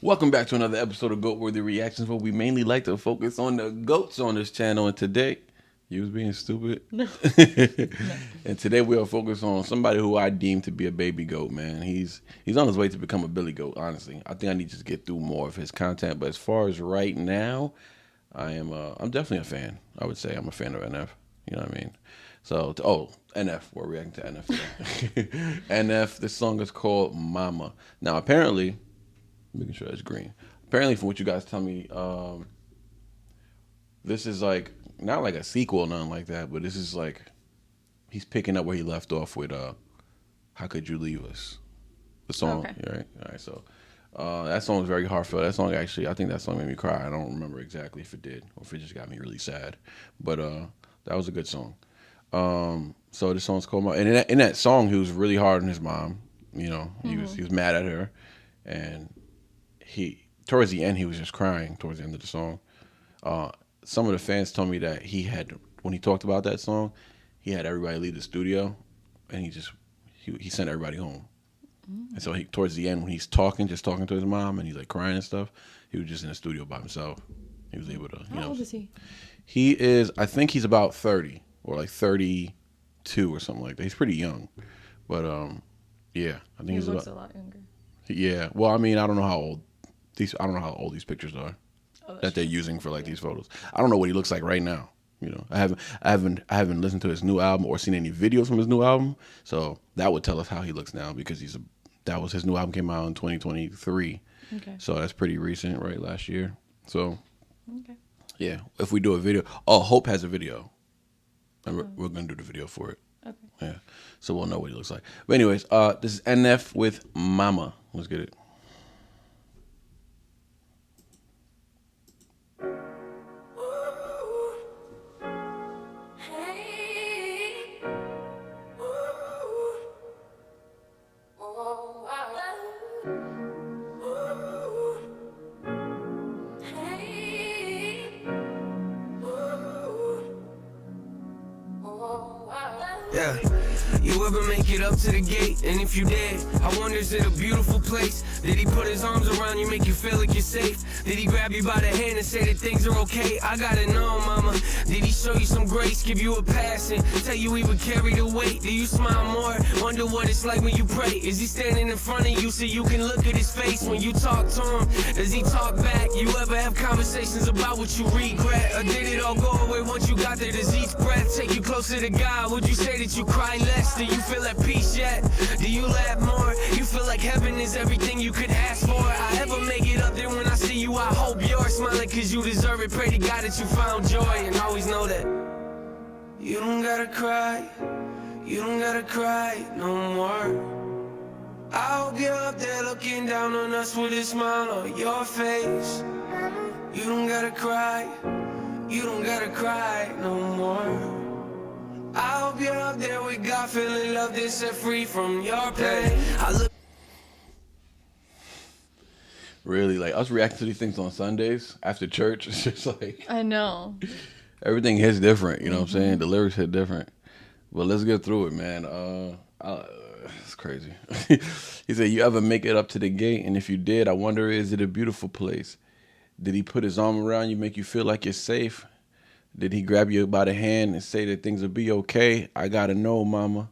Welcome back to another episode of Goat Worthy Reactions, where we mainly like to focus on the goats on this channel. And today, you was being stupid. No. And today we are focused on somebody who I deem to be a baby goat. Man, he's on his way to become a Billy Goat. Honestly, I think I need to get through more of his content. But as far as right now, I'm definitely a fan. I would say I'm a fan of NF. You know what I mean? So, NF. We're reacting to NF today. NF. This song is called Mama. Now, apparently, making sure it's green. Apparently, from what you guys tell me, this is like not like a sequel, or nothing like that. But this is like he's picking up where he left off with "How Could You Leave Us?" The song, Okay. right? All right, so that song was very heartfelt. That song actually, I think that song made me cry. I don't remember exactly if it did or if it just got me really sad, but that was a good song. So the song's called, and in that song, he was really hard on his mom. You know, he was mad at her, and he towards the end he was just crying towards the end of the song. Some of the fans told me that he had, when he talked about that song, he had everybody leave the studio, and he sent everybody home. And so he towards the end when he's just talking to his mom, and he's like crying and stuff, he was just in the studio by himself. He was able to, How old is he? He is, I think he's about 30 or like 32 or something like that. He's pretty young, but yeah, I think He he's looks about, a lot younger. yeah. Well, I mean, I don't know how old these pictures are Oh, that's that they're using for like these photos. I don't know what he looks like right now. You know, I haven't listened to his new album or seen any videos from his new album, so that would tell us how he looks now because that was his new album came out in 2023, okay. so that's pretty recent, right? Last year. So Okay. yeah, if we do a video, Hope has a video, and we're gonna do the video for it. Okay. Yeah, so we'll know what he looks like. But anyways, this is NF with Mama. Let's get it. Yeah. You ever make it up to the gate? And if you did, I wonder, is it a beautiful place? Did he put his arms around you, make you feel like you're safe? Did he grab you by the hand and say that things are okay? I gotta know, mama. Did he show you some grace, give you a pass, and tell you he would carry the weight? Do you smile more? Wonder what it's like when you pray. Is he standing in front of you so you can look at his face when you talk to him? Does he talk back? You ever have conversations about what you regret? Or did it all go away once you got there? Does each breath take you closer to God? Would you say that you cry less? Do you feel at peace yet? Do you laugh more? You feel like heaven is everything you could ask for. I ever make it up there when I see you, I hope you're smiling cause you deserve it. Pray to God that you found joy and always know that you don't gotta cry. You don't gotta cry no more. I hope you're up there looking down on us with a smile on your face. You don't gotta cry. You don't gotta cry no more. I hope you're up there with God, feeling love that's set free from your pain. I look. Really, like us reacting to these things on Sundays after church, it's just like I know. everything hits different. You know what I'm saying? The lyrics hit different. But let's get through it, man. It's crazy. He said, "You ever make it up to the gate? And if you did, I wonder, is it a beautiful place? Did he put his arm around you, make you feel like you're safe? Did he grab you by the hand and say that things will be okay? I gotta know, mama.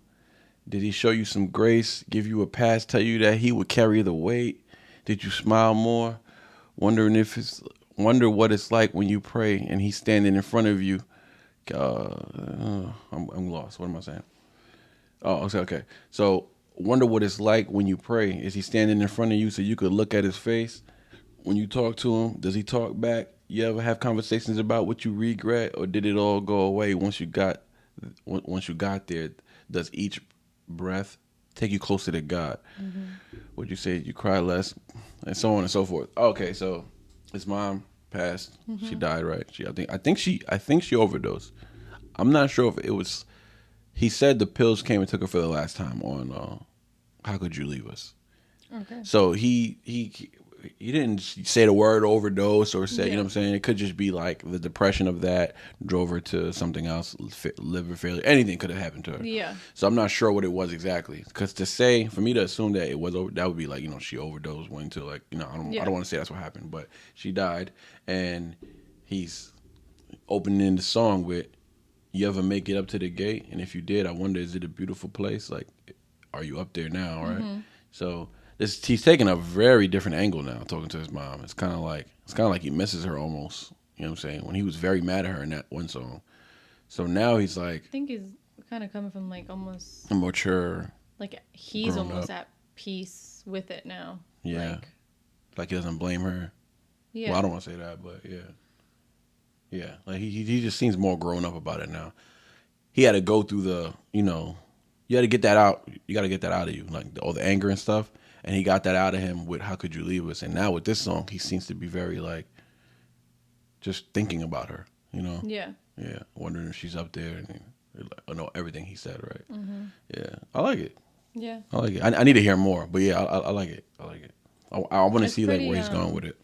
Did he show you some grace, give you a pass, tell you that he would carry the weight? Did you smile more? Wonder what it's like when you pray and he's standing in front of you. I'm lost. What am I saying? Oh, okay. So wonder what it's like when you pray. Is he standing in front of you so you could look at his face? When you talk to him, does he talk back? You ever have conversations about what you regret, or did it all go away once you got there? Does each breath take you closer to God? Would you say you cry less, and so on and so forth? Okay, so his mom passed. She died, right? I think she overdosed. I'm not sure if it was. He said the pills came and took her for the last time on How Could You Leave Us? Okay. So he he didn't say the word overdose or say, you Yeah. know what I'm saying? It could just be like the depression of that drove her to something else, liver failure. Anything could have happened to her. Yeah. So I'm not sure what it was exactly. Because for me to assume that it was that would be like, you know, she overdosed, went to like, you know, I don't want to say that's what happened, but she died, and he's opening the song with, "You ever make it up to the gate? And if you did, I wonder, is it a beautiful place? Like, are you up there now?" Right? So he's taking a very different angle now, talking to his mom. It's kind of like he misses her almost. You know what I'm saying? When he was very mad at her in that one song. So now he's like, I think he's kind of coming from like almost mature. like he's Grown almost up. at peace with it now. Yeah. Like he doesn't blame her. Yeah. Well, I don't want to say that, but yeah. Yeah. Like he just seems more grown up about it now. He had to go through the, you know, you had to get that out. You got to get that out of you, like all the anger and stuff. And he got that out of him with "How Could You Leave Us?" And now with this song, he seems to be very like just thinking about her, you know? Yeah. Yeah. Wondering if she's up there, and I know everything he said, right? Mm-hmm. Yeah. I like it. Yeah. I like it. I need to hear more, but yeah, I like it. I like it. I want to It's see like pretty, where he's going with it.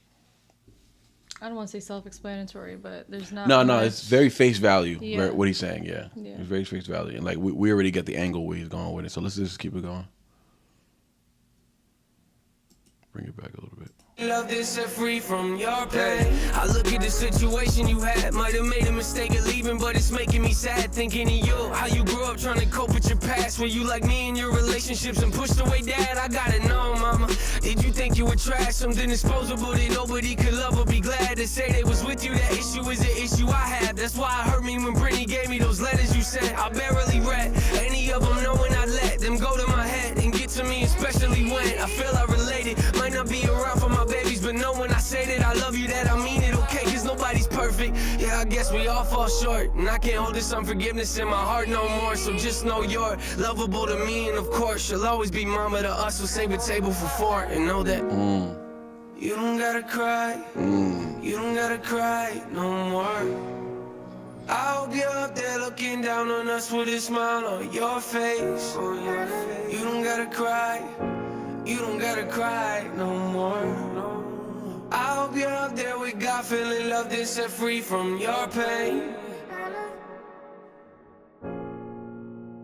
I don't want to say self-explanatory, but there's not. No, much. it's very face value. Yeah. What he's saying, yeah. Yeah. It's very face value, and like we already get the angle where he's going with it. So let's just keep it going. Bring it back a little bit. Love this set free from your pain. I look at the situation you had. Might have made a mistake of leaving, but it's making me sad thinking of you. How you grew up trying to cope with your past. Were you like me in your relationships and pushed away dad? I gotta know, mama. Did you think you were trash? Something disposable that nobody could love or be glad to say they was with you. That issue is an issue I had. That's why it hurt me when Brittany gave me those letters you sent. I barely read any of them, knowing I let them go to my head and get to me, especially when I feel I related. Might not be around for my babies, but know when I say that I love you, that I mean it, okay? Cause nobody's perfect. Yeah, I guess we all fall short. And I can't hold this unforgiveness in my heart no more. So just know you're lovable to me, and of course, you'll always be mama to us. We'll save a table for four and know that you don't gotta cry. You don't gotta cry no more. I hope you're up there looking down on us with a smile on your face. You don't gotta cry. You don't gotta cry no more. I hope you're up there with God, feeling love that's set free from your pain.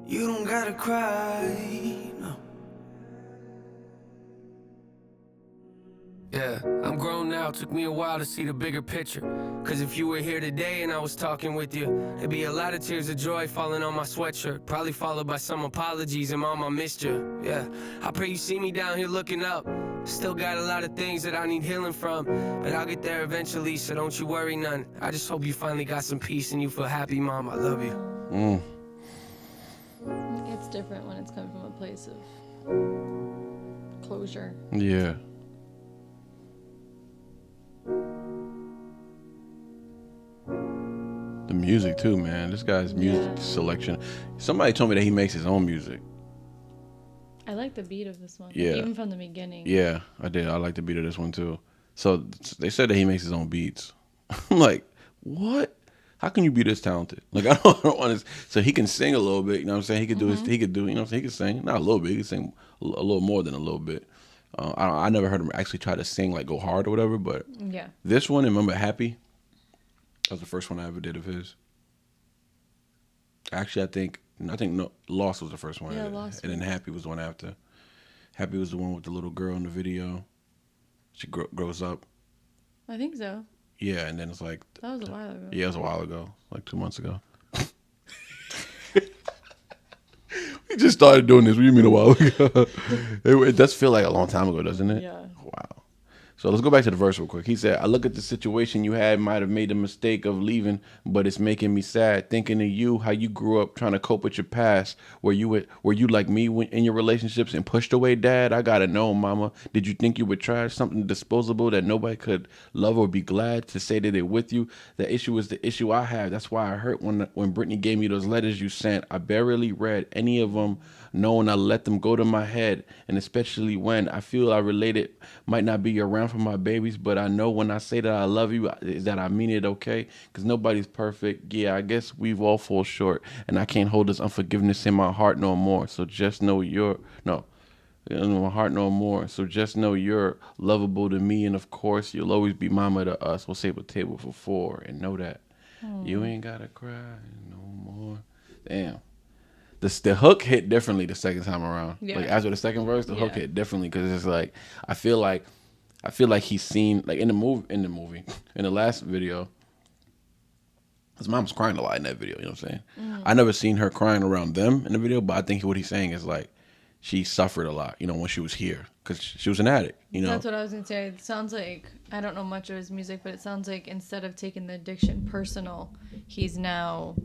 You don't gotta cry, no. Yeah, I'm grown now, took me a while to see the bigger picture. Cause if you were here today and I was talking with you, there'd be a lot of tears of joy falling on my sweatshirt. Probably followed by some apologies and mom, I missed you. Yeah, I pray you see me down here looking up. Still got a lot of things that I need healing from, but I'll get there eventually, so don't you worry none. I just hope you finally got some peace and you feel happy, mom, I love you. It's different when it's coming from a place of closure. Yeah. The music too, man. This guy's music selection. Somebody told me that he makes his own music. I like the beat of this one. Yeah. Even from the beginning. Yeah, I did. I like the beat of this one too. So they said that he makes his own beats. I'm like, what? How can you be this talented? Like I don't want to. So he can sing a little bit. You know what I'm saying? He could do his. He could do. You know what I'm saying? He could sing. Not a little bit. He could sing a little more than a little bit. I never heard him actually try to sing like go hard or whatever. But Yeah. this one, remember Happy? That was the first one I ever did of his. Actually, I think no, Lost was the first one. Yeah, Lost And then was. Happy was the one after. Happy was the one with the little girl in the video. She grows up. I think so. Yeah, and then it's like, That was a while ago. yeah, it was a while ago, like 2 months ago. We just started doing this. What do you mean a while ago? It does feel like a long time ago, doesn't it? Yeah. Wow. So let's go back to the verse real quick. He said, I look at the situation you had, might have made the mistake of leaving, but it's making me sad. Thinking of you, how you grew up trying to cope with your past. Were you like me in your relationships and pushed away dad? I gotta know, mama. Did you think you were trash? Something disposable that nobody could love or be glad to say that they're with you? The issue is the issue I have. That's why I hurt when Brittany gave me those letters you sent. I barely read any of them, knowing I let them go to my head. And especially when I feel I related, might not be around for my babies, but I know when I say that I love you, is that I mean it, okay? Because nobody's perfect. Yeah, I guess we've all fall short, and I can't hold this unforgiveness in my heart no more. So just know in my heart no more. So just know you're lovable to me, and of course you'll always be mama to us. We'll save a table for four, and know that you ain't gotta cry no more. Damn. The hook hit differently the second time around. Yeah. Like after the second verse, the hook Yeah. hit differently because it's like I feel like he's seen like in the movie in the last video. His mom's crying a lot in that video. You know what I'm saying? I never seen her crying around them in the video, but I think what he's saying is like she suffered a lot. You know, when she was here because she was an addict. You know, That's what I was gonna say. It sounds like I don't know much of his music, but it sounds like instead of taking the addiction personal, he's now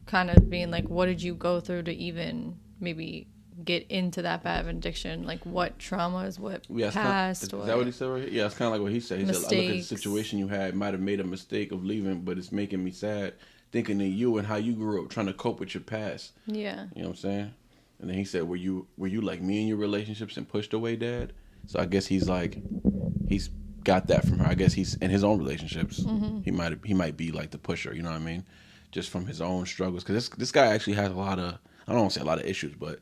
kind of being like, what did you go through to even maybe get into that bad of an addiction? Like what traumas, what past, is what... that what he said right here? Yeah, it's kind of like what he said. He said, I look at the Mistakes. situation you had, might have made a mistake of leaving, but it's making me sad thinking of you and how you grew up trying to cope with your past. Yeah. You know what I'm saying? And then he said, were you like me in your relationships and pushed away, Dad? So I guess he's got that from her. I guess he's in his own relationships. He might be like the pusher. You know what I mean? Just from his own struggles. Because this guy actually has a lot of, I don't want to say a lot of issues, but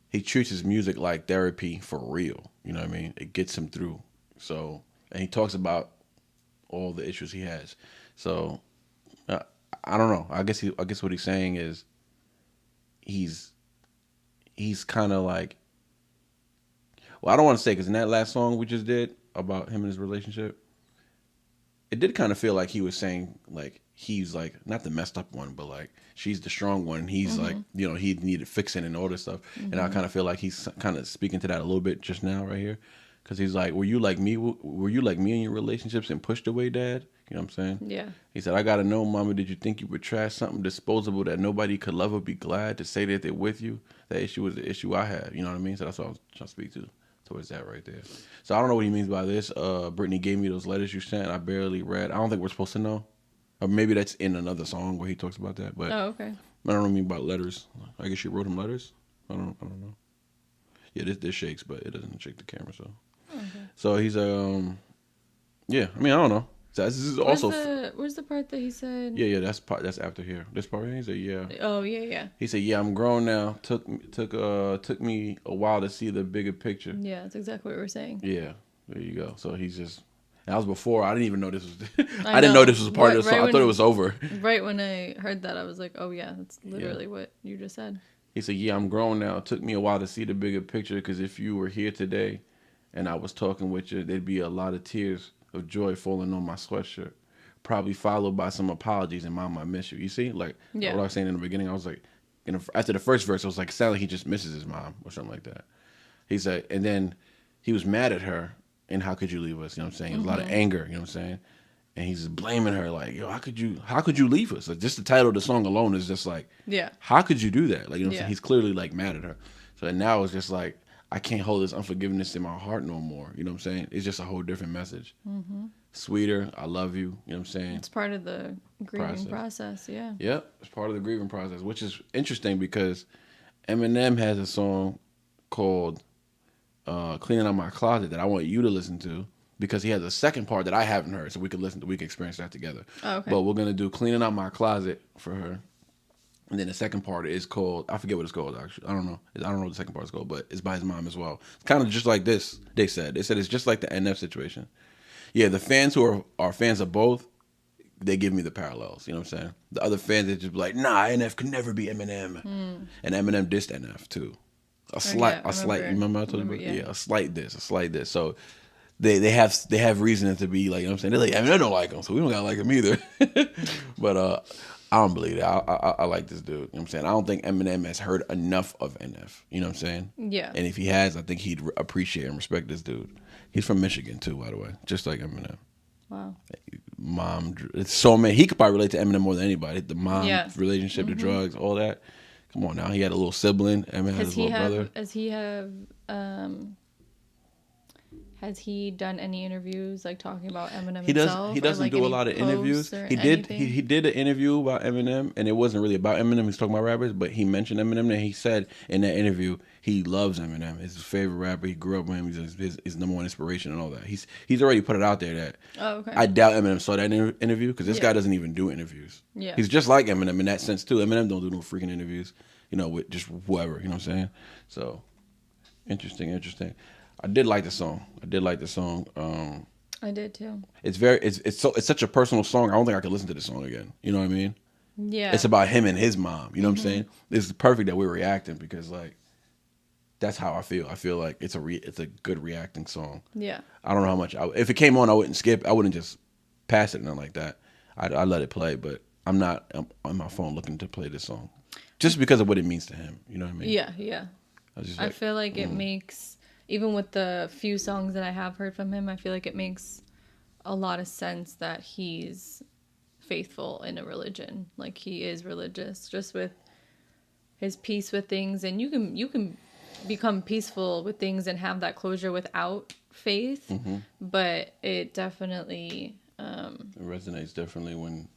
he treats his music like therapy for real. You know what I mean? It gets him through. So, and he talks about all the issues he has. So, I don't know. I guess what he's saying is he's kind of like, well, I don't want to say because in that last song we just did about him and his relationship, it did kind of feel like he was saying like he's like not the messed up one, but like she's the strong one. And he's like, you know, he needed fixing and all this stuff. And I kind of feel like he's kind of speaking to that a little bit just now right here, because he's like, were you like me? Were you like me in your relationships and pushed away, Dad? You know what I'm saying? Yeah. He said, I gotta know, Mama, did you think you would trash something disposable that nobody could love or be glad to say that they're with you? That issue was the issue I had. You know what I mean? So that's what I was trying to speak to towards that right there. So I don't know what he means by this. Brittany gave me those letters you sent. I barely read. I don't think we're supposed to know. Or maybe that's in another song where he talks about that. But Oh, okay. I don't know what I mean about letters. I guess she wrote him letters. I don't know. Yeah, this shakes, but it doesn't shake the camera. So, So he's yeah. I mean, I don't know. So this is also Where's the part that he said? yeah. That's after here. This part here, he said yeah. Oh, yeah. He said yeah. I'm grown now. Took me a while to see the bigger picture. Yeah, that's exactly what we were saying. Yeah, there you go. So he's just. That was before. I didn't even know this was. I I didn't know know. this was part of the Right song. I thought it was over. Right when I heard that, I was like, oh, yeah, that's literally what you just said. He said, yeah, I'm grown now. It took me a while to see the bigger picture because if you were here today and I was talking with you, there'd be a lot of tears of joy falling on my sweatshirt, probably followed by some apologies and Mom, I miss you. You see? Like Yeah. what I was saying in the beginning, I was like, after the first verse, I was like, it sounded like he just misses his mom or something like that. He said, and then he was mad at her and how could you leave us? You know what I'm saying? There's a lot of anger, you know what I'm saying? And he's just blaming her like, yo, how could you leave us? Like just the title of the song alone is just like, Yeah. how could you do that? Like, you know what I'm Yeah. saying? He's clearly like mad at her. So now it's just like, I can't hold this unforgiveness in my heart no more. You know what I'm saying? It's just a whole different message. Sweeter, I love you. You know what I'm saying? It's part of the grieving process, yeah. Yep, it's part of the grieving process, which is interesting because Eminem has a song called Cleaning Out My Closet that I want you to listen to because he has a second part that I haven't heard, so we could experience that together. Oh, okay. But we're going to do Cleaning Out My Closet for her. And then the second part is called, I forget what it's called actually. I don't know what the second part is called, but it's by his mom as well. It's kind of just like this, they said. It's just like the NF situation. Yeah, the fans who are fans of both, they give me the parallels. You know what I'm saying? The other fans, they just be like, nah, NF could never be Eminem. And Eminem dissed NF too. A slight, you remember I told you about? Yeah. Yeah, a slight diss. So they have reason to be like, you know what I'm saying? They're like, Eminem don't like him, so we don't gotta like him either. But I don't believe that. I like this dude. You know what I'm saying? I don't think Eminem has heard enough of NF. You know what I'm saying? Yeah. And if he has, I think he'd appreciate and respect this dude. He's from Michigan too, by the way, just like Eminem. Wow. Mom, it's so many. He could probably relate to Eminem more than anybody. The mom relationship, the drugs, all that. Come on now, he had a little sibling. Eminem had his little brother. Has he done any interviews like talking about Eminem He himself? He doesn't do a lot of interviews. He did an interview about Eminem, and it wasn't really about Eminem. He was talking about rappers, but he mentioned Eminem, and he said in that interview he loves Eminem. It's his favorite rapper. He grew up with him. He's his number one inspiration and all that. He's already put it out there that. Oh, okay. I doubt Eminem saw that interview because this guy doesn't even do interviews. Yeah. He's just like Eminem in that sense too. Eminem don't do no freaking interviews, with just whoever. You know what I'm saying? So. Interesting. I did like the song. I did too. It's such a personal song. I don't think I could listen to this song again. You know what I mean? Yeah. It's about him and his mom. You know what I'm saying? It's perfect that we're reacting because like that's how I feel. I feel like it's a good reacting song. Yeah. I don't know how much. If it came on, I wouldn't skip. I wouldn't just pass it, nothing like that. I let it play, but I'm not on my phone looking to play this song, just because of what it means to him. You know what I mean? Yeah. I feel like it makes, even with the few songs that I have heard from him, I feel like it makes a lot of sense that he's faithful in a religion. Like he is religious, just with his peace with things, and you can become peaceful with things and have that closure without faith, but it definitely it resonates differently when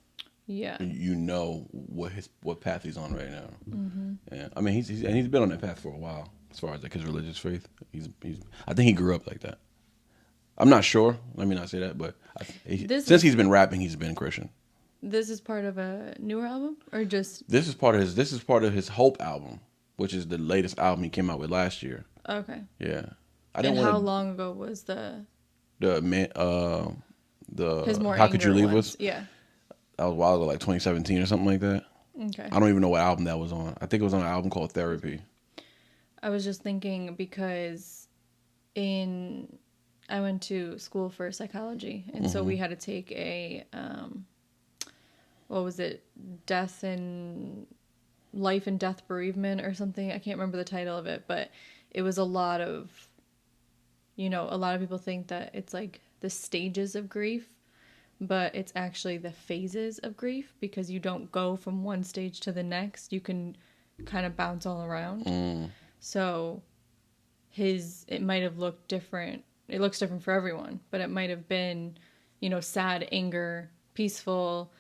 yeah you know what path he's on right now. Yeah, I mean he's been on that path for a while as far as like his religious faith. I think he grew up like that. I'm not sure. Let me not say that, but since he's been rapping, he's been Christian. This is part of a newer album, or just this is part of his Hope album, which is the latest album he came out with last year. okay. Yeah, How long ago was the his more How Could You Leave ones? Us? Yeah. That was a while ago, like 2017 or something like that. Okay. I don't even know what album that was on. I think it was on an album called Therapy. I was just thinking because I went to school for psychology, and so we had to take a what was it, life and death bereavement or something. I can't remember the title of it, but it was a lot of people think that it's like the stages of grief, but it's actually the phases of grief, because you don't go from one stage to the next. You can kind of bounce all around. So it might have looked different. It looks different for everyone, but it might have been, sad, anger, peaceful,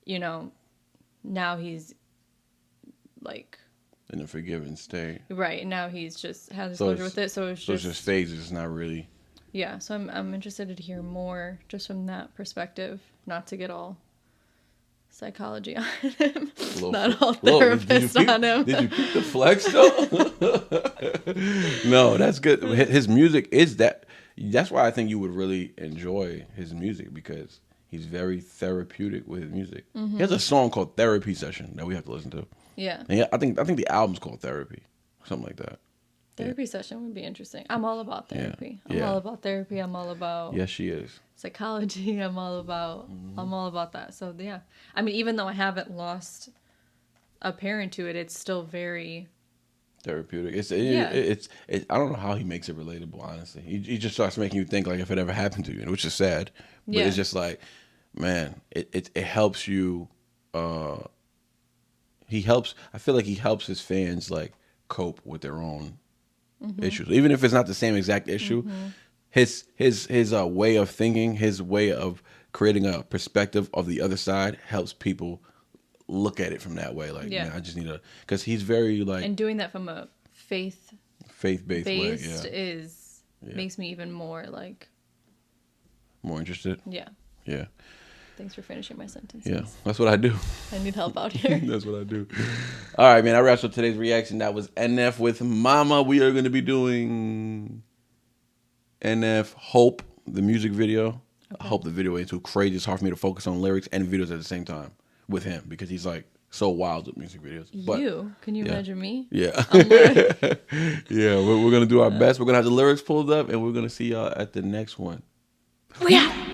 now he's like In a forgiving state. right. And now he's just has his closure with it. So it's just phases. It's not really. Yeah. So I'm interested to hear more just from that perspective, not to get all psychology on him, not all therapists on him. Did you keep the flex though? No, that's good. His music is that. That's why I think you would really enjoy his music, because he's very therapeutic with his music. He has a song called Therapy Session that we have to listen to. Yeah. And I think the album's called Therapy, something like that. Therapy session would be interesting. I'm all about therapy. Yeah. I'm all about therapy. I'm all about Yes, she is. psychology. I'm all about that. So yeah. I mean, even though I haven't lost a parent to it, it's still very Therapeutic. It's I don't know how he makes it relatable, honestly. He just starts making you think like if it ever happened to you, which is sad. But it's just like, man, it helps you. I feel like he helps his fans like cope with their own issues, even if it's not the same exact issue. His way of thinking, his way of creating a perspective of the other side helps people look at it from that way. Like, man, I just need because he's very like, and doing that from a faith-based way, makes me even more like more interested. Yeah. Thanks for finishing my sentences. Yeah, that's what I do. I need help out here. That's what I do. All right, man. I wrapped up today's reaction. That was NF with Mama. We are going to be doing NF Hope, the music video. Okay. I hope the video ain't too crazy. It's hard for me to focus on lyrics and videos at the same time with him, because he's like so wild with music videos. But, can you imagine me? Yeah. Yeah, we're going to do our best. We're going to have the lyrics pulled up, and we're going to see y'all at the next one. We out.